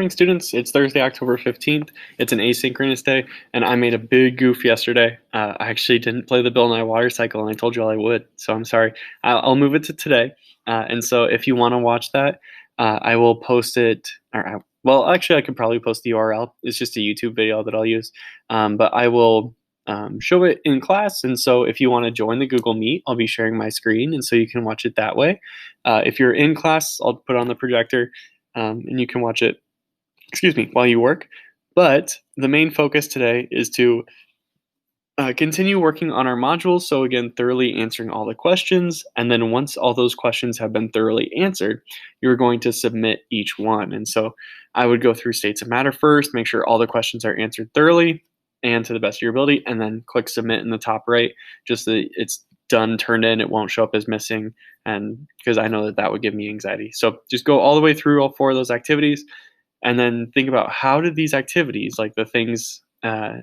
Morning, students. It's Thursday, October 15th. It's an asynchronous day, and I made a big goof yesterday. I actually didn't play the Bill Nye water cycle, and I told you all I would, so I'm sorry. I'll move it to today. And so if you want to watch that, I will post it. Well, actually, I could probably post the URL. It's just a YouTube video that I'll use. But I will show it in class. And so if you want to join the Google Meet, I'll be sharing my screen, and so you can watch it that way. If you're in class, I'll put on the projector, and you can watch it, while you work. But the main focus today is to continue working on our modules. So, again, thoroughly answering all the questions. And then once all those questions have been thoroughly answered, you're going to submit each one. And so I would go through states of matter first, make sure all the questions are answered thoroughly and to the best of your ability, and then click submit in the top right, just so that it's done, turned in, it won't show up as missing. And because I know that that would give me anxiety. So just go all the way through all 4 of those activities. And then think about, how did these activities, like the things, there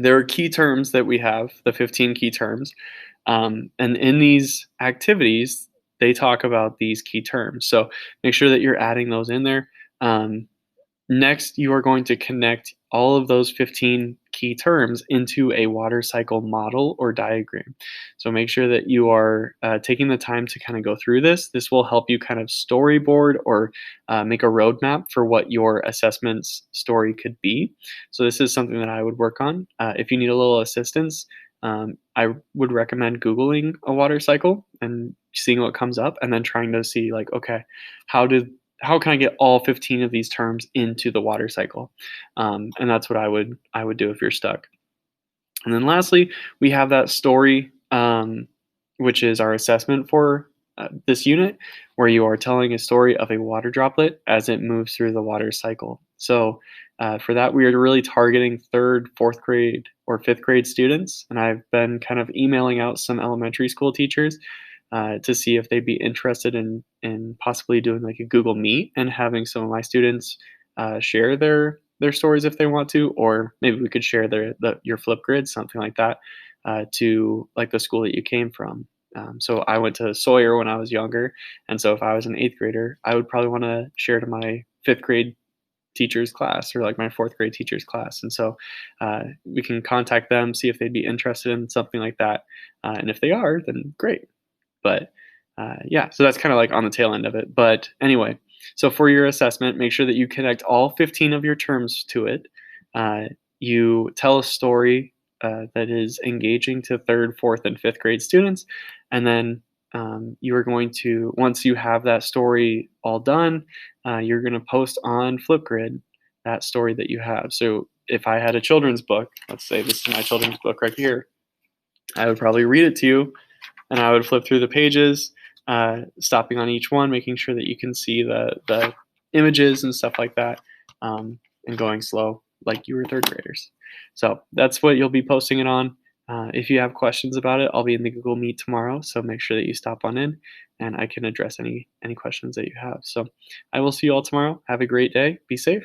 are key terms that we have, the 15 key terms. And in these activities, they talk about these key terms. So make sure that you're adding those in there. Next, you are going to connect all of those 15 key terms into a water cycle model or diagram. So make sure that you are taking the time to kind of go through this. This will help you kind of storyboard or make a roadmap for what your assessment's story could be. So this is something that I would work on. If you need a little assistance, I would recommend Googling a water cycle and seeing what comes up, and then trying to see, like, okay, how can I get all 15 of these terms into the water cycle? And that's what I would do if you're stuck. And then lastly, we have that story, which is our assessment for this unit, where you are telling a story of a water droplet as it moves through the water cycle. So for that, we are really targeting 3rd, 4th grade, or 5th grade students. And I've been kind of emailing out some elementary school teachers to see if they'd be interested in possibly doing like a Google Meet and having some of my students share their stories if they want to, or maybe we could share your Flipgrid, something like that, to like the school that you came from. So I went to Sawyer when I was younger, and so if I was an 8th grader, I would probably want to share to my 5th grade teacher's class, or like my 4th grade teacher's class. And so we can contact them, see if they'd be interested in something like that. And if they are, then great. But yeah, so that's kind of like on the tail end of it. But anyway, so for your assessment, make sure that you connect all 15 of your terms to it. You tell a story that is engaging to 3rd, 4th, and 5th grade students. And then you are going to, once you have that story all done, you're going to post on Flipgrid that story that you have. So if I had a children's book, let's say this is my children's book right here, I would probably read it to you, and I would flip through the pages, stopping on each one, making sure that you can see the images and stuff like that, and going slow like you were 3rd graders. So that's what you'll be posting it on. If you have questions about it, I'll be in the Google Meet tomorrow, so make sure that you stop on in, and I can address any questions that you have. So I will see you all tomorrow. Have a great day. Be safe.